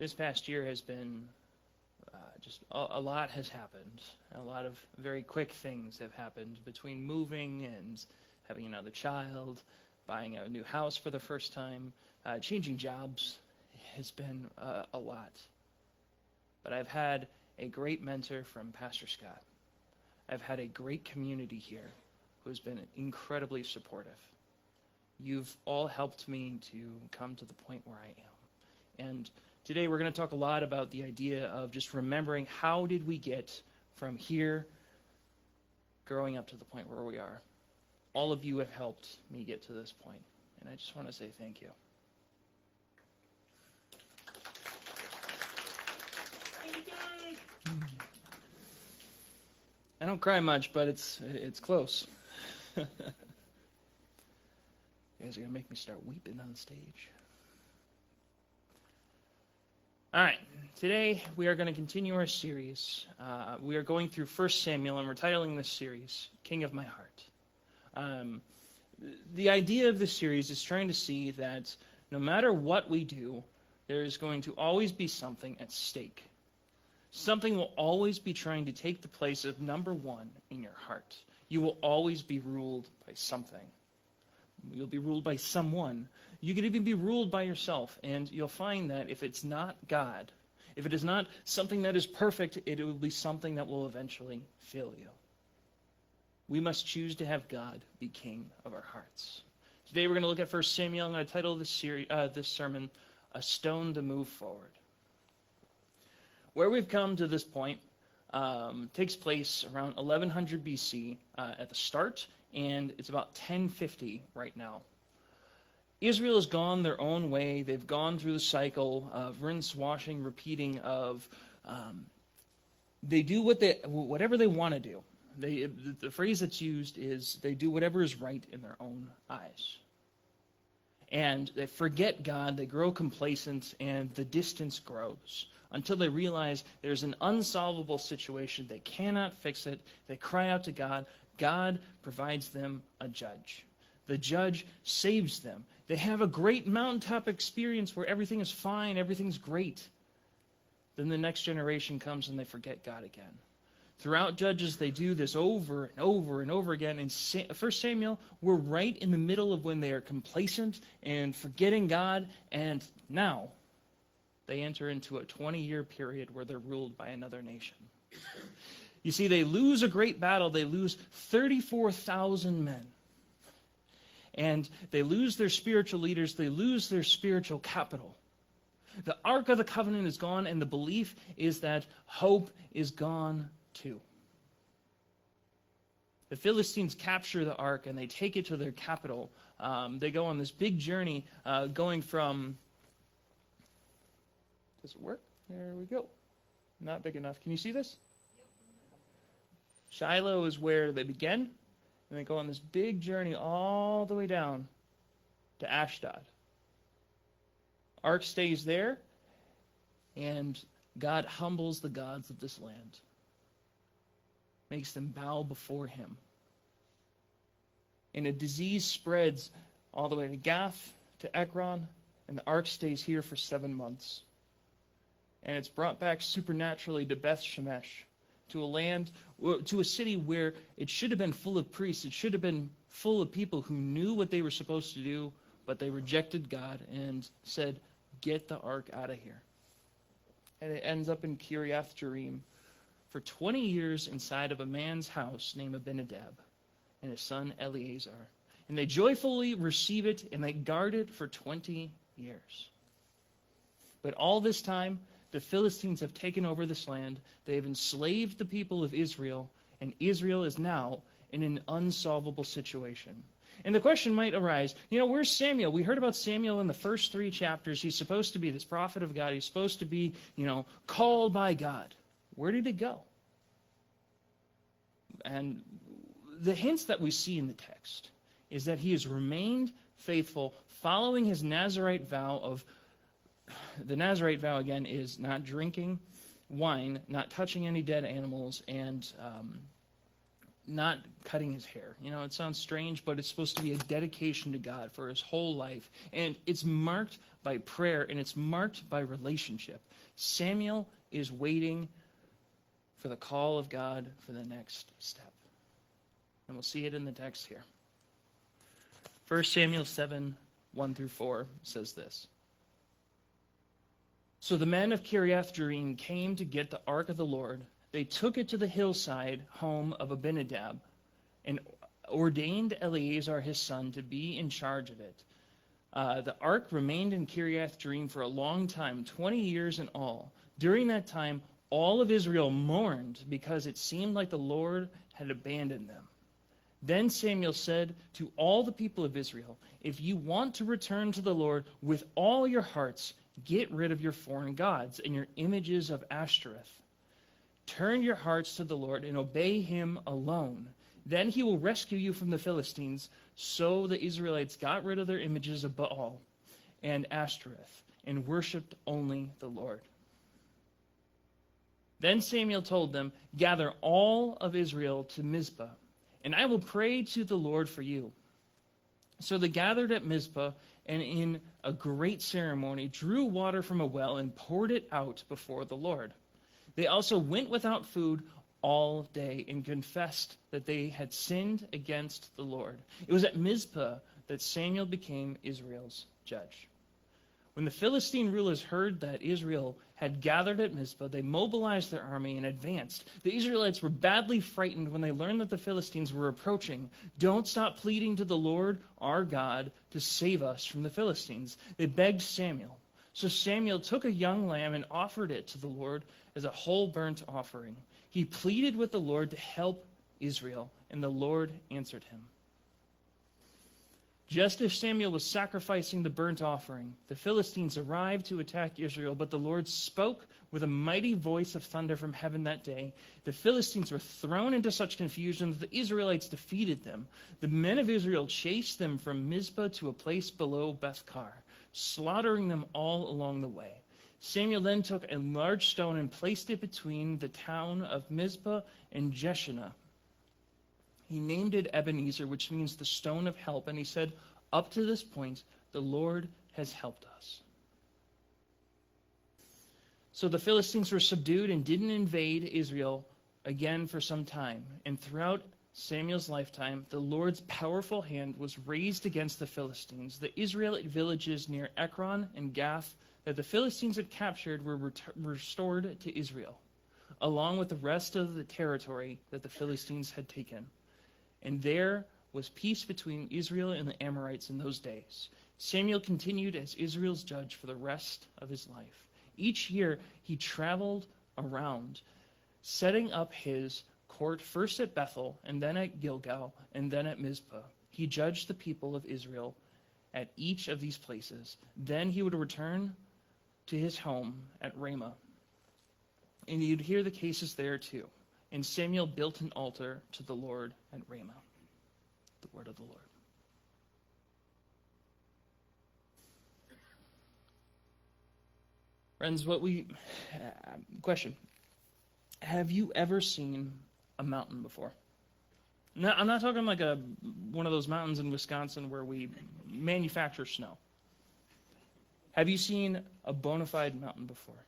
This past year has been just a lot has happened. A lot of very quick things have happened between moving and having another child, buying a new house for the first time, changing jobs. Has been a lot. But I've had a great mentor from Pastor Scott. I've had a great community here who's been incredibly supportive. You've all helped me to come to the point where I am. And today we're going to talk a lot about the idea of just remembering how did we get from here growing up to the point where we are. All of you have helped me get to this point, and I just want to say thank you. I don't cry much, but it's close. You guys are going to make me start weeping on stage. All right, today we are going to continue our series. We are going through 1 Samuel, and we're titling this series, King of My Heart. The idea of this series is trying to see that no matter what we do, there is going to always be something at stake. Something will always be trying to take the place of number one in your heart. You will always be ruled by something. You'll be ruled by someone. You could even be ruled by yourself. And you'll find that if it's not God, if it is not something that is perfect, it will be something that will eventually fail you. We must choose to have God be king of our hearts. Today we're going to look at 1 Samuel. I'm going to title this sermon, A Stone to Move Forward. Where we've come to this point takes place around 1100 BC at the start, and it's about 1050 right now. Israel has gone their own way. They've gone through the cycle of rinse, washing, repeating of they do whatever they want to do. The phrase that's used is they do whatever is right in their own eyes. And they forget God, they grow complacent, and the distance grows until they realize there's an unsolvable situation. They cannot fix it. They cry out to God. God provides them a judge. The judge saves them. They have a great mountaintop experience where everything is fine, everything's great. Then the next generation comes and they forget God again. Throughout Judges, they do this over and over and over again. In 1 Samuel, we're right in the middle of when they are complacent and forgetting God, and now they enter into a 20-year period where they're ruled by another nation. You see, they lose a great battle. They lose 34,000 men. And they lose their spiritual leaders. They lose their spiritual capital. The Ark of the Covenant is gone, and the belief is that hope is gone too. The Philistines capture the Ark, and they take it to their capital. They go on this big journey going from... Does it work? There we go. Not big enough. Can you see this? Shiloh is where they begin, and they go on this big journey all the way down to Ashdod. Ark stays there, and God humbles the gods of this land, makes them bow before him. And a disease spreads all the way to Gath, to Ekron, and the Ark stays here for 7 months. And it's brought back supernaturally to Beth Shemesh, to a city where it should have been full of priests. It should have been full of people who knew what they were supposed to do, but they rejected God and said, "Get the Ark out of here." And it ends up in Kiriath Jearim for 20 years inside of a man's house named Abinadab and his son Eleazar. And they joyfully receive it, and they guard it for 20 years. But all this time, the Philistines have taken over this land. They have enslaved the people of Israel, and Israel is now in an unsolvable situation. And the question might arise, where's Samuel? We heard about Samuel in the first 3 chapters. He's supposed to be this prophet of God. He's supposed to be, called by God. Where did he go? And the hints that we see in the text is that he has remained faithful, following his Nazirite vow of... The Nazirite vow, again, is not drinking wine, not touching any dead animals, and not cutting his hair. It sounds strange, but it's supposed to be a dedication to God for his whole life. And it's marked by prayer, and it's marked by relationship. Samuel is waiting for the call of God for the next step. And we'll see it in the text here. 1 Samuel 7, 1 through 4 says this. So the men of Kiriath-Jearim came to get the ark of the Lord. They took it to the hillside home of Abinadab and ordained Eleazar his son to be in charge of it. The ark remained in Kiriath-Jearim for a long time, 20 years in all. During that time, all of Israel mourned because it seemed like the Lord had abandoned them. Then Samuel said to all the people of Israel, if you want to return to the Lord with all your hearts, get rid of your foreign gods and your images of Ashtoreth. Turn your hearts to the Lord and obey him alone. Then he will rescue you from the Philistines. So the Israelites got rid of their images of Baal and Ashtoreth and worshipped only the Lord. Then Samuel told them, gather all of Israel to Mizpah, and I will pray to the Lord for you. So they gathered at Mizpah, and in a great ceremony drew water from a well and poured it out before the Lord. They also went without food all day and confessed that they had sinned against the Lord. It was at Mizpah that Samuel became Israel's judge. When the Philistine rulers heard that Israel had gathered at Mizpah, they mobilized their army and advanced. The Israelites were badly frightened when they learned that the Philistines were approaching. Don't stop pleading to the Lord, our God, to save us from the Philistines. They begged Samuel. So Samuel took a young lamb and offered it to the Lord as a whole burnt offering. He pleaded with the Lord to help Israel, and the Lord answered him. Just as Samuel was sacrificing the burnt offering, the Philistines arrived to attack Israel, but the Lord spoke with a mighty voice of thunder from heaven that day. The Philistines were thrown into such confusion that the Israelites defeated them. The men of Israel chased them from Mizpah to a place below Beth-kar, slaughtering them all along the way. Samuel then took a large stone and placed it between the town of Mizpah and Jeshanah. He named it Ebenezer, which means the stone of help, and he said, up to this point, the Lord has helped us. So the Philistines were subdued and didn't invade Israel again for some time. And throughout Samuel's lifetime, the Lord's powerful hand was raised against the Philistines. The Israelite villages near Ekron and Gath that the Philistines had captured were restored to Israel, along with the rest of the territory that the Philistines had taken. And there was peace between Israel and the Amorites in those days. Samuel continued as Israel's judge for the rest of his life. Each year he traveled around, setting up his court first at Bethel, and then at Gilgal, and then at Mizpah. He judged the people of Israel at each of these places. Then he would return to his home at Ramah. And you'd hear the cases there too. And Samuel built an altar to the Lord at Ramah. The word of the Lord. Friends, question. Have you ever seen a mountain before? No, I'm not talking like one of those mountains in Wisconsin where we manufacture snow. Have you seen a bona fide mountain before?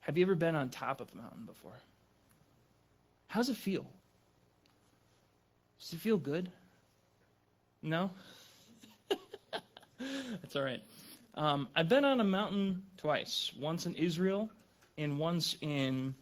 Have you ever been on top of a mountain before? How's it feel? Does it feel good? No? That's all right. I've been on a mountain twice. Once in Israel and once in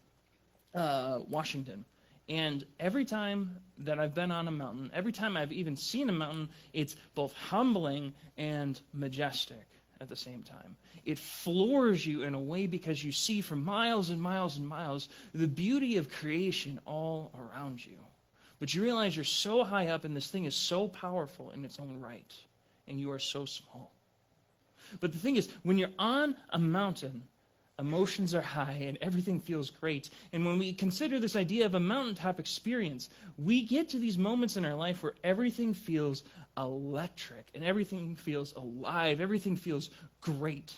Washington. And every time that I've been on a mountain, every time I've even seen a mountain, it's both humbling and majestic at the same time. It floors you in a way because you see for miles and miles and miles the beauty of creation all around you. But you realize you're so high up and this thing is so powerful in its own right, and you are so small. But the thing is, when you're on a mountain, emotions are high and everything feels great. And when we consider this idea of a mountaintop experience, we get to these moments in our life where everything feels electric and everything feels alive, everything feels great.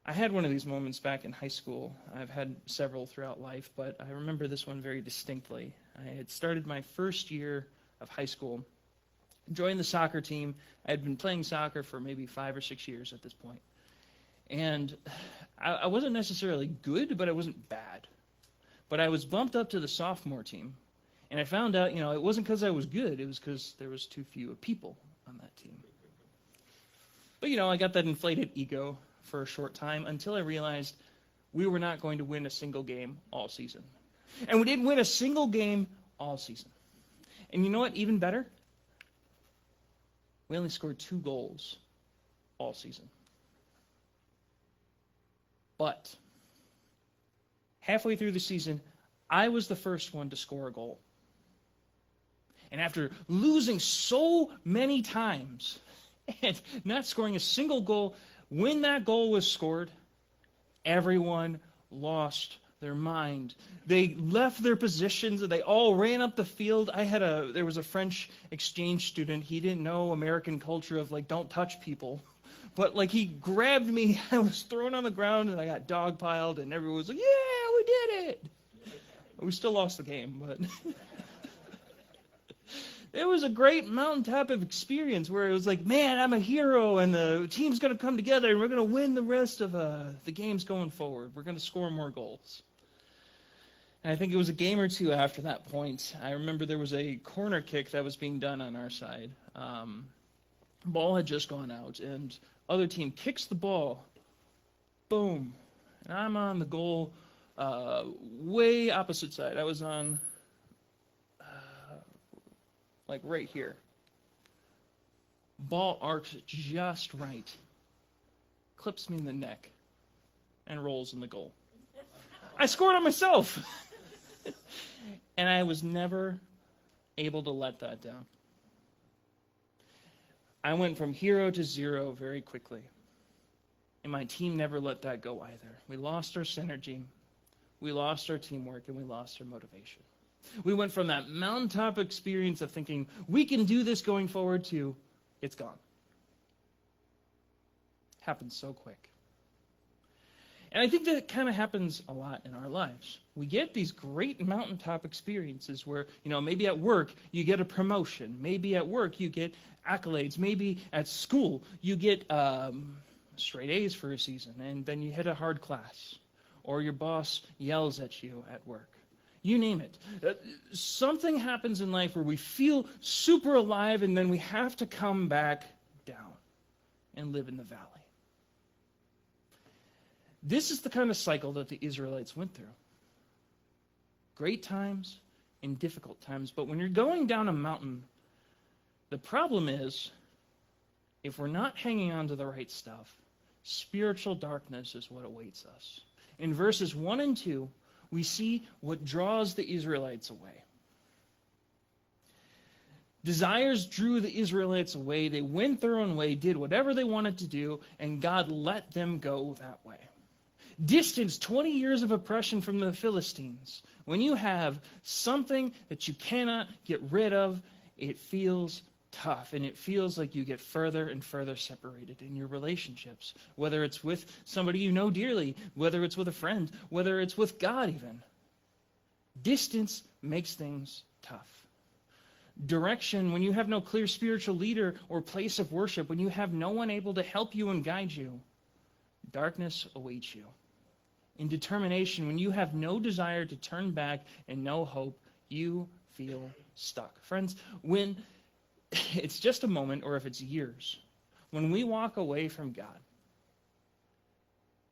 I had one of these moments back in high school. I've had several throughout life, but I remember this one very distinctly. I had started my first year of high school, joined the soccer team. I had been playing soccer for maybe 5 or 6 years at this point. And I wasn't necessarily good, but I wasn't bad. But I was bumped up to the sophomore team. And I found out, it wasn't because I was good. It was because there was too few people on that team. But, I got that inflated ego for a short time until I realized we were not going to win a single game all season. And we didn't win a single game all season. And you know what? Even better? We only scored 2 goals all season. But halfway through the season, I was the first one to score a goal. And after losing so many times and not scoring a single goal, when that goal was scored, everyone lost their mind. They left their positions and they all ran up the field. There was a French exchange student. He didn't know American culture of don't touch people. But he grabbed me, I was thrown on the ground and I got dogpiled and everyone was like, yeah, we did it. We still lost the game, but it was a great mountaintop of experience where it was like, man, I'm a hero and the team's going to come together and we're going to win the rest of the games going forward. We're going to score more goals. And I think it was a game or two after that point. I remember there was a corner kick that was being done on our side. Ball had just gone out and other team kicks the ball. Boom. And I'm on the goal way opposite side. I was on right here. Ball arcs just right. Clips me in the neck and rolls in the goal. I scored on myself. And I was never able to let that down. I went from hero to zero very quickly. And my team never let that go either. We lost our synergy, we lost our teamwork, and we lost our motivation. We went from that mountaintop experience of thinking, we can do this going forward, to it's gone. Happens so quick. And I think that kind of happens a lot in our lives. We get these great mountaintop experiences where, maybe at work you get a promotion. Maybe at work you get accolades. Maybe at school you get straight A's for a season, and then you hit a hard class. Or your boss yells at you at work. You name it. Something happens in life where we feel super alive, and then we have to come back down and live in the valley. This is the kind of cycle that the Israelites went through. Great times and difficult times. But when you're going down a mountain, the problem is, if we're not hanging on to the right stuff, spiritual darkness is what awaits us. In verses 1 and 2, we see what draws the Israelites away. Desires drew the Israelites away. They went their own way, did whatever they wanted to do, and God let them go that way. Distance 20 years of oppression from the Philistines. When you have something that you cannot get rid of, it feels tough, and it feels like you get further and further separated in your relationships, whether it's with somebody you know dearly, whether it's with a friend, whether it's with God even. Distance makes things tough. Direction, when you have no clear spiritual leader or place of worship, when you have no one able to help you and guide you, darkness awaits you. In determination, when you have no desire to turn back and no hope, you feel stuck. Friends, when it's just a moment, or if it's years, when we walk away from God,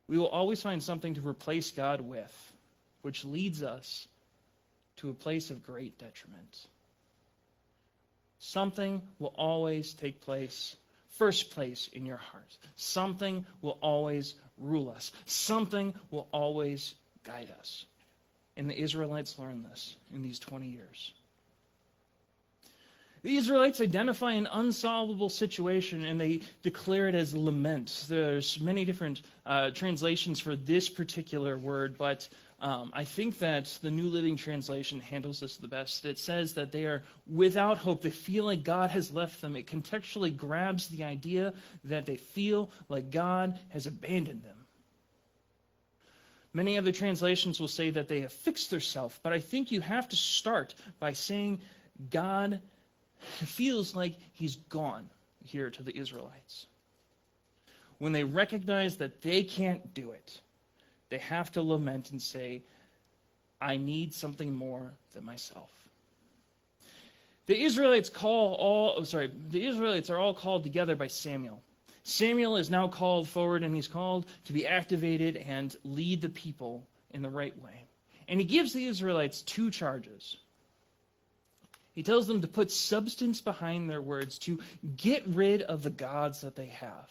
we will always find something to replace God with, which leads us to a place of great detriment. Something will always take place, first place in your heart. Something will always rule us. Something will always guide us. And the Israelites learned this in these 20 years. The Israelites identify an unsolvable situation and they declare it as lament. There's many different translations for this particular word, but I think that the New Living Translation handles this the best. It says that they are without hope. They feel like God has left them. It contextually grabs the idea that they feel like God has abandoned them. Many other translations will say that they have fixed themselves, but I think you have to start by saying God feels like he's gone here to the Israelites. When they recognize that they can't do it, they have to lament and say, I need something more than myself. The Israelites are all called together by Samuel. Samuel is now called forward, and he's called to be activated and lead the people in the right way. And he gives the Israelites two charges. He tells them to put substance behind their words, to get rid of the gods that they have.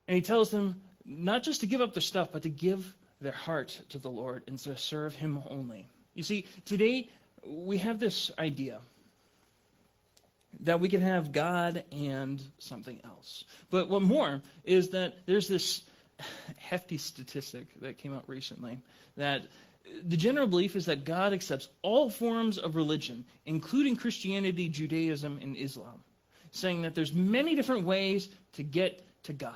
And he tells them not just to give up their stuff, but to give their heart to the Lord and to serve him only. You see, today we have this idea that we can have God and something else. But what more is that there's this hefty statistic that came out recently that the general belief is that God accepts all forms of religion, including Christianity, Judaism, and Islam, saying that there's many different ways to get to God.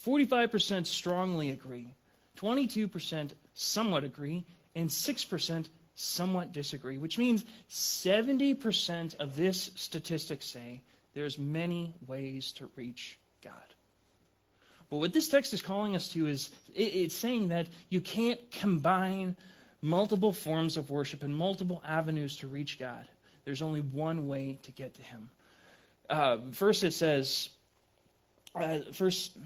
45% strongly agree, 22% somewhat agree, and 6% somewhat disagree, which means 70% of this statistic say there's many ways to reach God. But what this text is calling us to is, it's saying that you can't combine multiple forms of worship and multiple avenues to reach God. There's only one way to get to him. First it says, first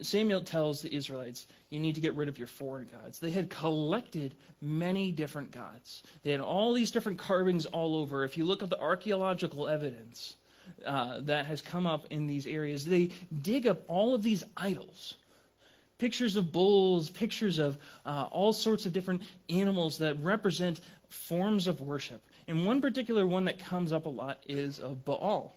Samuel tells the Israelites, you need to get rid of your foreign gods. They had collected many different gods. They had all these different carvings all over. If you look at the archaeological evidence that has come up in these areas, they dig up all of these idols. Pictures of bulls, pictures of all sorts of different animals that represent forms of worship. And one particular one that comes up a lot is of Baal.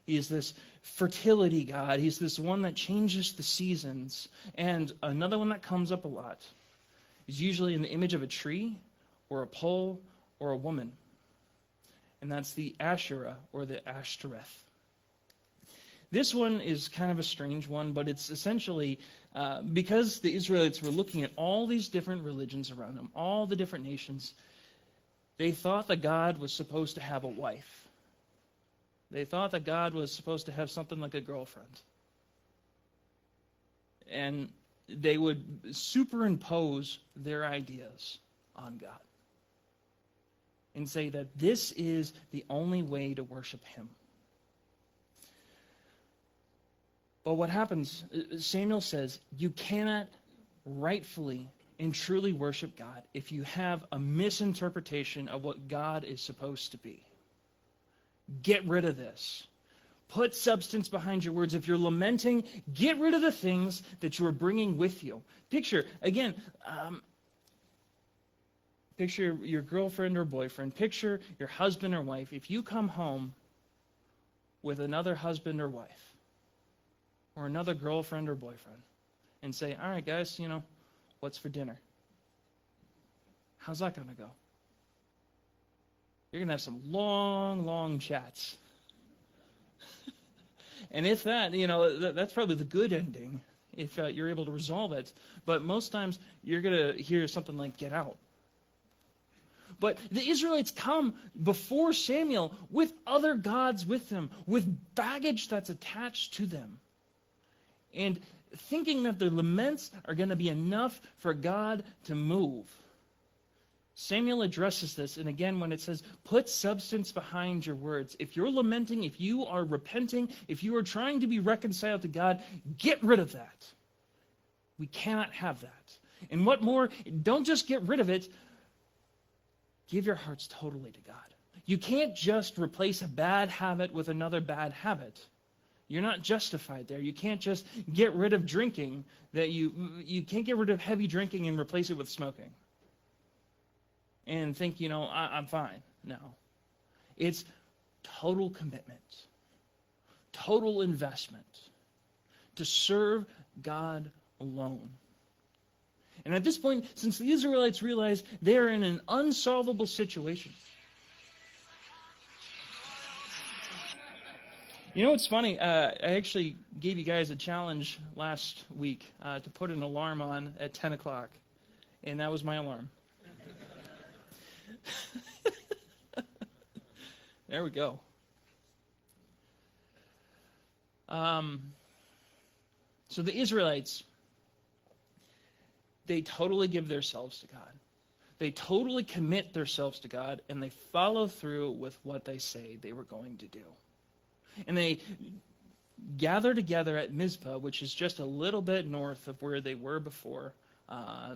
He is this fertility god. He's this one that changes the seasons. And another one that comes up a lot is usually in the image of a tree or a pole or a woman. And that's the Asherah or the Ashtoreth. This one is kind of a strange one, but it's essentially because the Israelites were looking at all these different religions around them, all the different nations, they thought that God was supposed to have a wife. They thought that God was supposed to have something like a girlfriend. And they would superimpose their ideas on God and say that this is the only way to worship him. But what happens, Samuel says, you cannot rightfully and truly worship God if you have a misinterpretation of what God is supposed to be. Get rid of this. Put substance behind your words. If you're lamenting, get rid of the things that you are bringing with you. Picture, again, picture your girlfriend or boyfriend. Picture your husband or wife. If you come home with another husband or wife, or another girlfriend or boyfriend, and say, all right, guys, what's for dinner? How's that going to go? You're going to have some long, long chats. And if that, that's probably the good ending, if you're able to resolve it. But most times, you're going to hear something like, get out. But the Israelites come before Samuel with other gods with them, with baggage that's attached to them. And thinking that their laments are going to be enough for God to move. Samuel addresses this, and again, when it says, put substance behind your words. If you're lamenting, if you are repenting, if you are trying to be reconciled to God, get rid of that. We cannot have that. And what more, don't just get rid of it, give your hearts totally to God. You can't just replace a bad habit with another bad habit. You're not justified there. You can't just get rid of drinking, you can't get rid of heavy drinking and replace it with smoking. And think, I'm fine. No. It's total commitment, total investment to serve God alone. And at this point, since the Israelites realize they are in an unsolvable situation, You know what's funny? I actually gave you guys a challenge last week to put an alarm on at 10 o'clock, and that was my alarm. There we go. So the Israelites, they totally give themselves to God. They totally commit themselves to God, and they follow through with what they say they were going to do. And they gather together at Mizpah, which is just a little bit north of where they were before,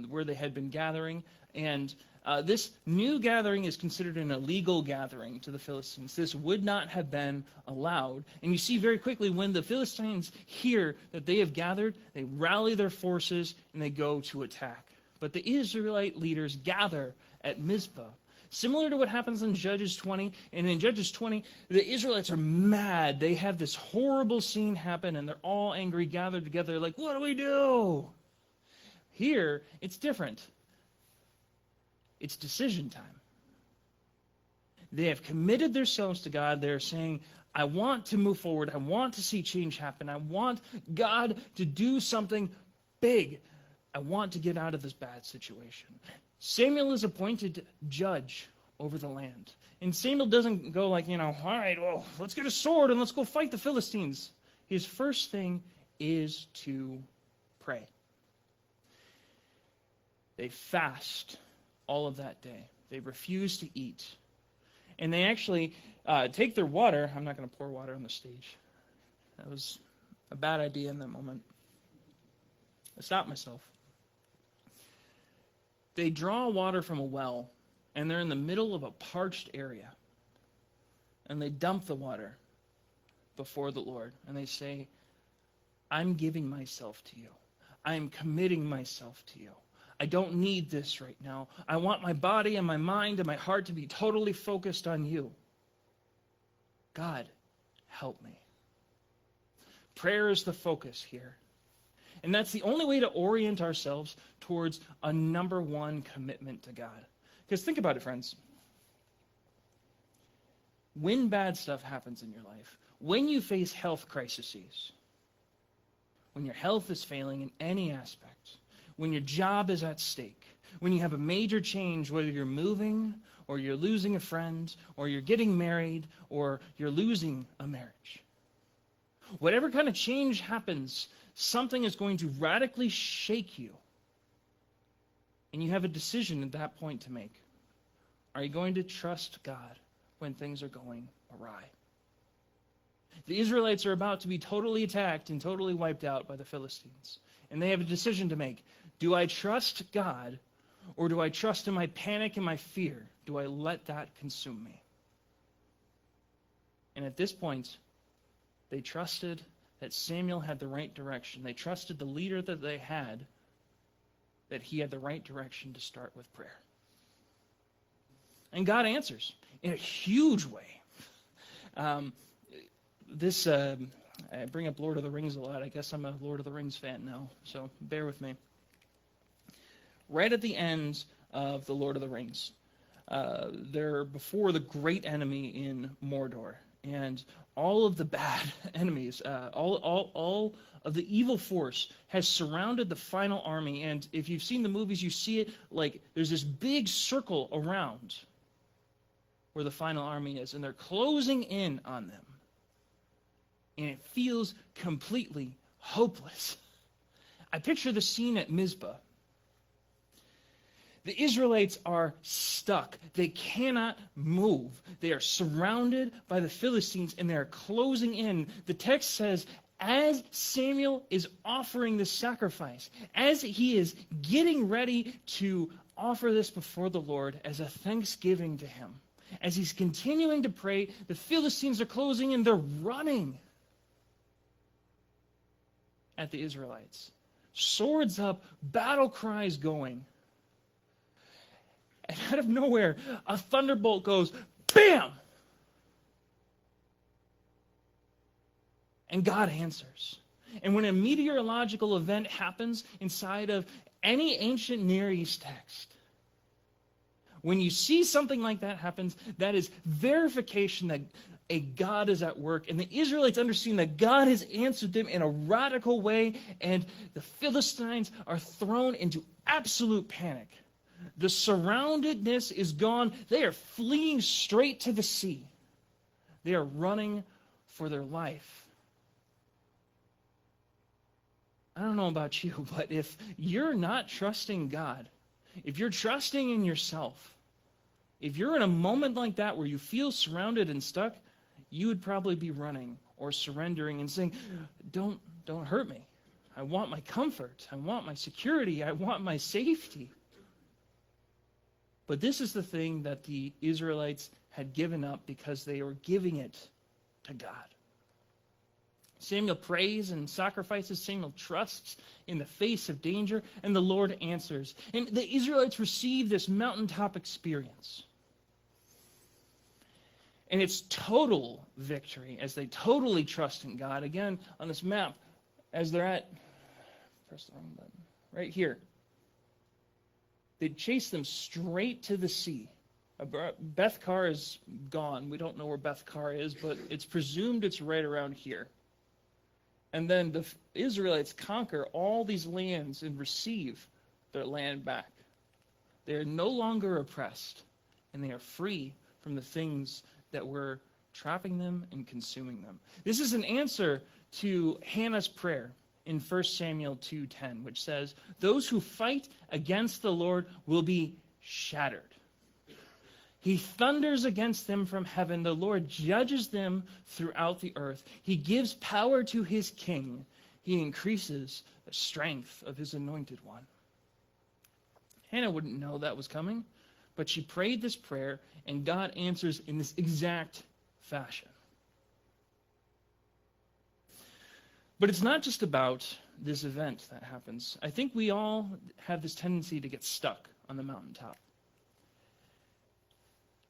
where they had been gathering. And this new gathering is considered an illegal gathering to the Philistines. This would not have been allowed. And you see very quickly when the Philistines hear that they have gathered, they rally their forces and they go to attack. But the Israelite leaders gather at Mizpah. Similar to what happens in Judges 20. And in Judges 20, the Israelites are mad. They have this horrible scene happen, and they're all angry, gathered together, like, what do we do? Here, it's different. It's decision time. They have committed themselves to God. They're saying, I want to move forward. I want to see change happen. I want God to do something big. I want to get out of this bad situation. Samuel is appointed judge over the land. And Samuel doesn't go like, all right, well, let's get a sword and let's go fight the Philistines. His first thing is to pray. They fast all of that day. They refuse to eat. And they actually take their water. I'm not going to pour water on the stage. That was a bad idea in that moment. I stopped myself. They draw water from a well, and they're in the middle of a parched area. And they dump the water before the Lord. And they say, I'm giving myself to you. I'm committing myself to you. I don't need this right now. I want my body and my mind and my heart to be totally focused on you. God, help me. Prayer is the focus here. And that's the only way to orient ourselves towards a number one commitment to God. Because think about it, friends. When bad stuff happens in your life, when you face health crises, when your health is failing in any aspect, when your job is at stake, when you have a major change, whether you're moving or you're losing a friend or you're getting married or you're losing a marriage, whatever kind of change happens, something is going to radically shake you. And you have a decision at that point to make. Are you going to trust God when things are going awry? The Israelites are about to be totally attacked and totally wiped out by the Philistines. And they have a decision to make. Do I trust God, or do I trust in my panic and my fear? Do I let that consume me? And at this point, they trusted that Samuel had the right direction. They trusted the leader that they had, that he had the right direction to start with prayer. And God answers in a huge way. I bring up Lord of the Rings a lot. I guess I'm a Lord of the Rings fan now, so bear with me. Right at the end of the Lord of the Rings, they're before the great enemy in Mordor. And all of the bad enemies, all of the evil force has surrounded the final army. And if you've seen the movies, you see it like there's this big circle around where the final army is. And they're closing in on them. And it feels completely hopeless. I picture the scene at Mizpah. The Israelites are stuck. They cannot move. They are surrounded by the Philistines, and they are closing in. The text says, as Samuel is offering this sacrifice, as he is getting ready to offer this before the Lord as a thanksgiving to him, as he's continuing to pray, the Philistines are closing in. They're running at the Israelites. Swords up, battle cries going. And out of nowhere, a thunderbolt goes, bam! And God answers. And when a meteorological event happens inside of any ancient Near East text, when you see something like that happens, that is verification that a God is at work. And the Israelites understand that God has answered them in a radical way, and the Philistines are thrown into absolute panic. The surroundedness is gone. They are fleeing straight to the sea. They are running for their life. I don't know about you, but if you're not trusting God, if you're trusting in yourself, if you're in a moment like that where you feel surrounded and stuck, you would probably be running or surrendering and saying, don't hurt me. I want my comfort. I want my security. I want my safety. But this is the thing that the Israelites had given up because they were giving it to God. Samuel prays and sacrifices. Samuel trusts in the face of danger, and the Lord answers. And the Israelites receive this mountaintop experience. And it's total victory as they totally trust in God. Again, on this map, as they're at, press the wrong button, right here. They chase them straight to the sea. Beth-kar is gone. We don't know where Beth-kar is, but it's presumed it's right around here. And then the Israelites conquer all these lands and receive their land back. They are no longer oppressed, and they are free from the things that were trapping them and consuming them. This is an answer to Hannah's prayer in 1 Samuel 2:10, which says, "Those who fight against the Lord will be shattered. He thunders against them from heaven. The Lord judges them throughout the earth. He gives power to his king. He increases the strength of his anointed one." Hannah wouldn't know that was coming, but she prayed this prayer, and God answers in this exact fashion. But it's not just about this event that happens. I think we all have this tendency to get stuck on the mountaintop.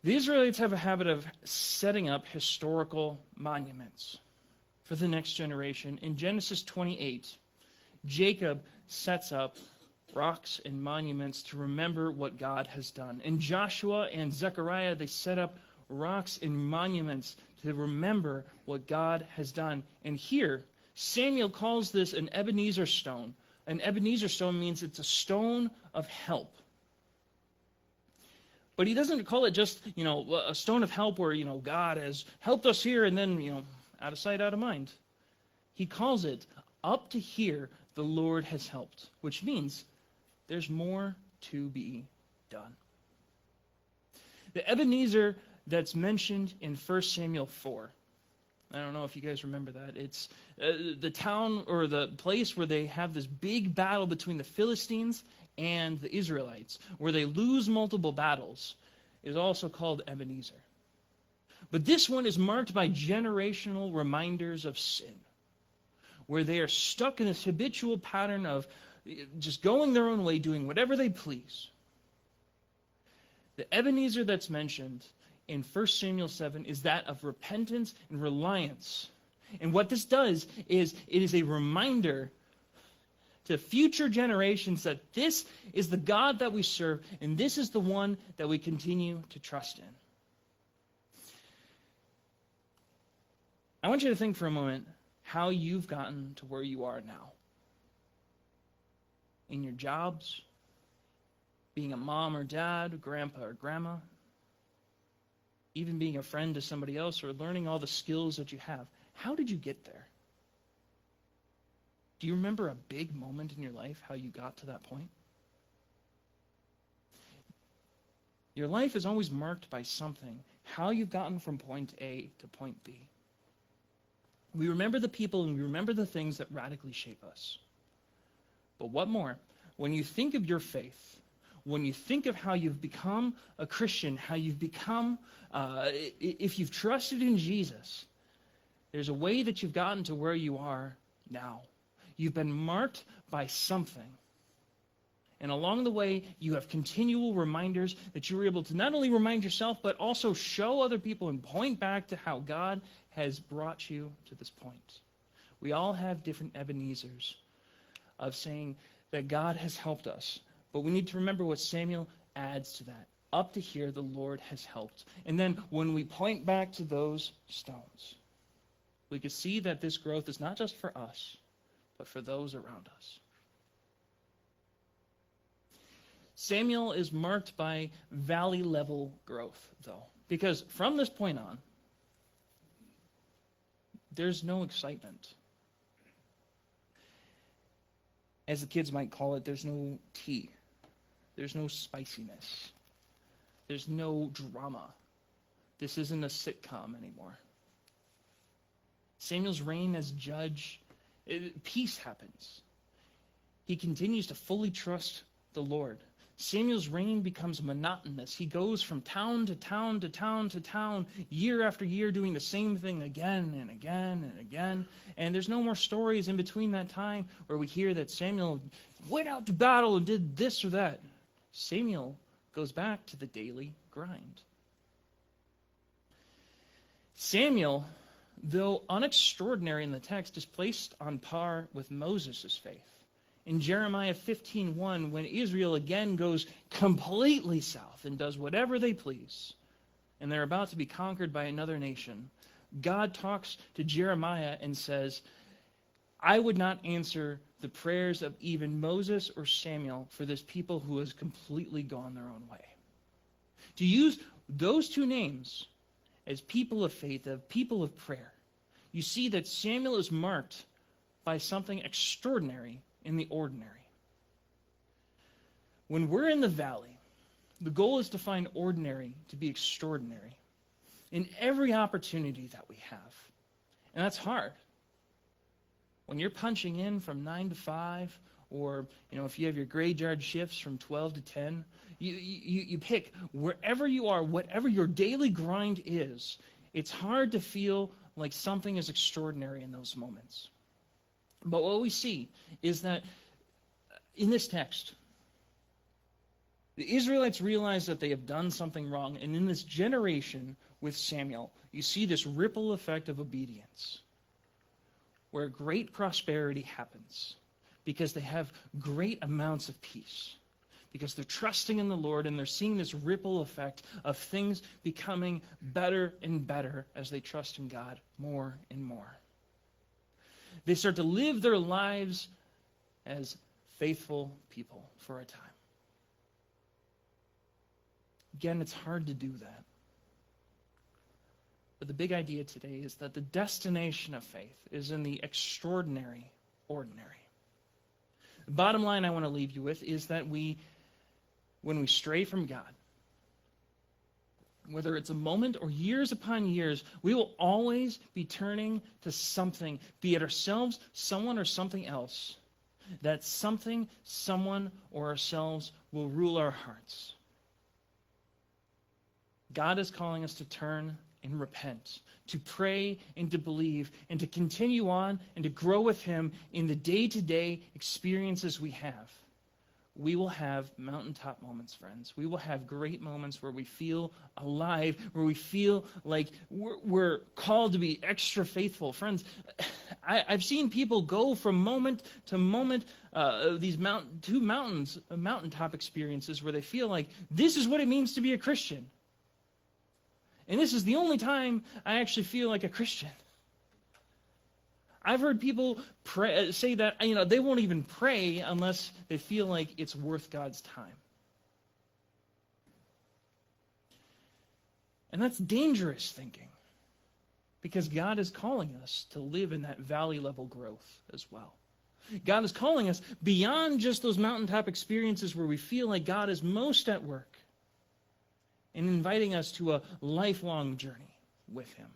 The Israelites have a habit of setting up historical monuments for the next generation. In Genesis 28, Jacob sets up rocks and monuments to remember what God has done. In Joshua and Zechariah, they set up rocks and monuments to remember what God has done. And here, Samuel calls this an Ebenezer stone. An Ebenezer stone means it's a stone of help. But he doesn't call it just, a stone of help where, God has helped us here and then, out of sight, out of mind. He calls it, up to here, the Lord has helped, which means there's more to be done. The Ebenezer that's mentioned in 1 Samuel 4, I don't know if you guys remember that. It's the town or the place where they have this big battle between the Philistines and the Israelites, where they lose multiple battles, is also called Ebenezer. But this one is marked by generational reminders of sin, where they are stuck in this habitual pattern of just going their own way, doing whatever they please. The Ebenezer that's mentioned in 1 Samuel 7 is that of repentance and reliance. And what this does is it is a reminder to future generations that this is the God that we serve, and this is the one that we continue to trust in. I want you to think for a moment how you've gotten to where you are now. In your jobs, being a mom or dad, grandpa or grandma, even being a friend to somebody else, or learning all the skills that you have. How did you get there? Do you remember a big moment in your life, how you got to that point? Your life is always marked by something, how you've gotten from point A to point B. We remember the people and we remember the things that radically shape us. But what more? When you think of your faith, when you think of how you've become a Christian, how you've become, if you've trusted in Jesus, there's a way that you've gotten to where you are now. You've been marked by something. And along the way, you have continual reminders that you were able to not only remind yourself, but also show other people and point back to how God has brought you to this point. We all have different Ebenezers of saying that God has helped us. But we need to remember what Samuel adds to that. up to here the Lord has helped. And then when we point back to those stones, we can see that this growth is not just for us, but for those around us. Samuel is marked by valley-level growth, though, because from this point on, there's no excitement. As the kids might call it, there's no tea. There's no spiciness. There's no drama. This isn't a sitcom anymore. Samuel's reign as judge, peace happens. He continues to fully trust the Lord. Samuel's reign becomes monotonous. He goes from town to town to town to town, year after year, doing the same thing again and again and again. And there's no more stories in between that time where we hear that Samuel went out to battle and did this or that. Samuel goes back to the daily grind. Samuel, though unextraordinary in the text, is placed on par with Moses' faith. In Jeremiah 15:1, when Israel again goes completely south and does whatever they please, and they're about to be conquered by another nation, God talks to Jeremiah and says, I would not answer the prayers of even Moses or Samuel for this people who has completely gone their own way. To use those two names as people of faith, of people of prayer, you see that Samuel is marked by something extraordinary in the ordinary. When we're in the valley, the goal is to find ordinary to be extraordinary in every opportunity that we have. And that's hard. When you're punching in from 9 to 5, or if you have your graveyard shifts from 12 to 10, you pick wherever you are, whatever your daily grind is, it's hard to feel like something is extraordinary in those moments. But what we see is that in this text, the Israelites realize that they have done something wrong. And in this generation with Samuel, you see this ripple effect of obedience, where great prosperity happens because they have great amounts of peace, because they're trusting in the Lord and they're seeing this ripple effect of things becoming better and better as they trust in God more and more. They start to live their lives as faithful people for a time. Again, it's hard to do that. But the big idea today is that the destination of faith is in the extraordinary, ordinary. The bottom line I want to leave you with is that when we stray from God, whether it's a moment or years upon years, we will always be turning to something, be it ourselves, someone, or something else. That something, someone, or ourselves will rule our hearts. God is calling us to turn and repent, to pray and to believe, and to continue on and to grow with Him in the day-to-day experiences we have. We will have mountaintop moments, friends. We will have great moments where we feel alive, where we feel like we're called to be extra faithful. Friends, I've seen people go from moment to moment, these mountaintop experiences where they feel like this is what it means to be a Christian. And this is the only time I actually feel like a Christian. I've heard people say that they won't even pray unless they feel like it's worth God's time. And that's dangerous thinking, because God is calling us to live in that valley level growth as well. God is calling us beyond just those mountaintop experiences where we feel like God is most at work, and inviting us to a lifelong journey with Him.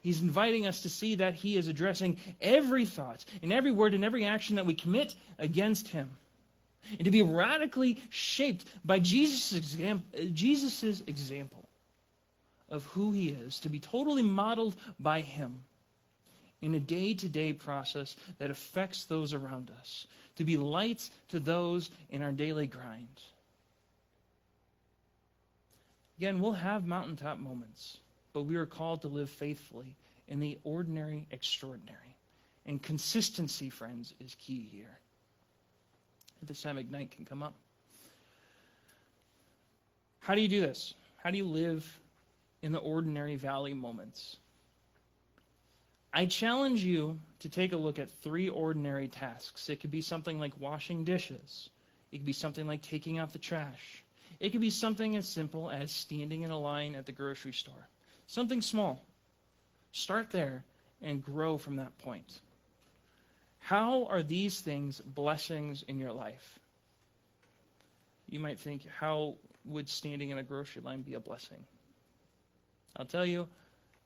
He's inviting us to see that He is addressing every thought and every word and every action that we commit against Him. And to be radically shaped by Jesus' example of who He is, to be totally modeled by Him in a day-to-day process that affects those around us, to be lights to those in our daily grind. Again, we'll have mountaintop moments, but we are called to live faithfully in the ordinary, extraordinary. And consistency, friends, is key here. At this time, Ignite can come up. How do you do this? How do you live in the ordinary valley moments? I challenge you to take a look at 3 ordinary tasks. It could be something like washing dishes. It could be something like taking out the trash. It could be something as simple as standing in a line at the grocery store. Something small. Start there and grow from that point. How are these things blessings in your life? You might think, how would standing in a grocery line be a blessing? I'll tell you,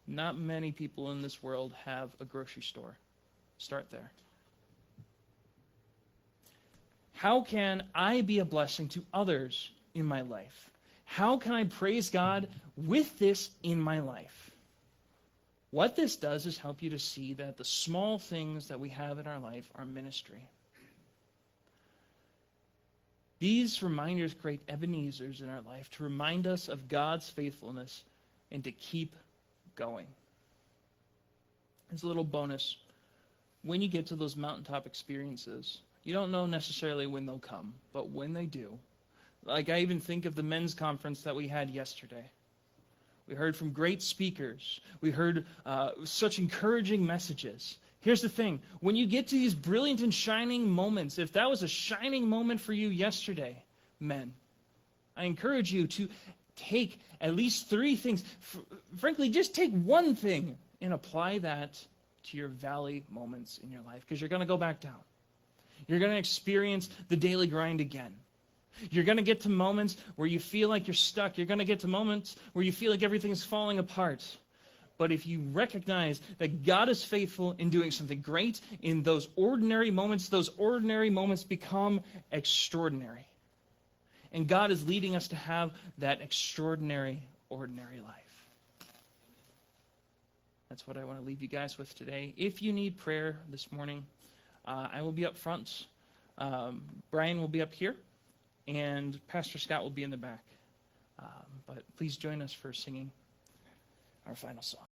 not many people in this world have a grocery store. Start there. How can I be a blessing to others in my life? How can I praise God with this in my life? What this does is help you to see that the small things that we have in our life are ministry. These reminders create Ebenezers in our life to remind us of God's faithfulness and to keep going. As a little bonus, when you get to those mountaintop experiences, you don't know necessarily when they'll come, but when they do, like I even think of the men's conference that we had yesterday. We heard from great speakers. We heard such encouraging messages. Here's the thing. When you get to these brilliant and shining moments, if that was a shining moment for you yesterday, men, I encourage you to take at least 3 things. Frankly, just take one thing and apply that to your valley moments in your life, because you're going to go back down. You're going to experience the daily grind again. You're going to get to moments where you feel like you're stuck. You're going to get to moments where you feel like everything's falling apart. But if you recognize that God is faithful in doing something great in those ordinary moments become extraordinary. And God is leading us to have that extraordinary, ordinary life. That's what I want to leave you guys with today. If you need prayer this morning, I will be up front. Brian will be up here. And Pastor Scott will be in the back. But please join us for singing our final song.